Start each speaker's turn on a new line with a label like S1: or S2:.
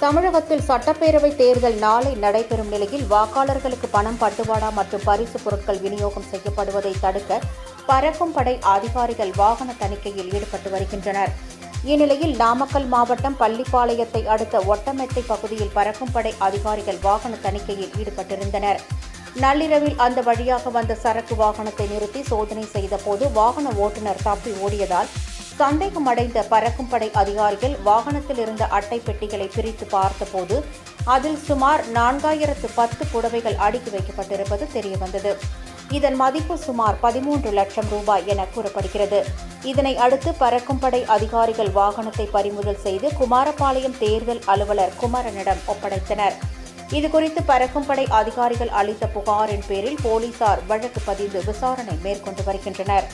S1: தமிழகத்தில் சட்டப்பேரவை தேர்தல் நாளை நடைபெறும் நிலையில் வாக்காளர்களுக்கு பணம் பட்டுவாடா மற்றும் பரிசுப் பொருட்கள் விநியோகம் செய்யப்படுவதை தடுக்க பறக்கும் படை அதிகாரிகள் வாகன தணிக்கையில் ஈடுபட்டு வருகின்றனர். இந்நிலையில் நாமக்கல் மாவட்டம் பள்ளிப்பாளையத்தை அடுத்த ஒட்டமெத்தை பகுதியில் பறக்கும் படை அதிகாரிகள் வாகன தணிக்கையில் ஈடுபட்டிருந்தனர். நள்ளிரவில் அந்த வழியாக வந்த சரக்கு வாகனத்தை நிறுத்தி சோதனை செய்தபோது வாகன ஓட்டுநர் தப்பி ஓடியதால் சந்தேகமடைந்த பறக்கும் படை அதிகாரிகள் வாகனத்தில் இருந்த அட்டை பெட்டிகளை பிரித்து பார்த்தபோது அதில் சுமார் 4010 புடவைகள் அடுக்கி வைக்கப்பட்டிருப்பது தெரியவந்தது. இதன் மதிப்பு சுமார் 13 லட்சம் ரூபாய் என கூறப்படுகிறது. இதனை அடுத்து பறக்கும் படை அதிகாரிகள் வாகனத்தை பறிமுதல் செய்து குமாரபாளையம் தேர்தல் அலுவலர் குமரனிடம் ஒப்படைத்தனர். இதுகுறித்து பறக்கும் படை அதிகாரிகள் அளித்த புகாரின் பேரில் போலீசார் வழக்கு பதிந்து விசாரணை மேற்கொண்டு வருகின்றனர்.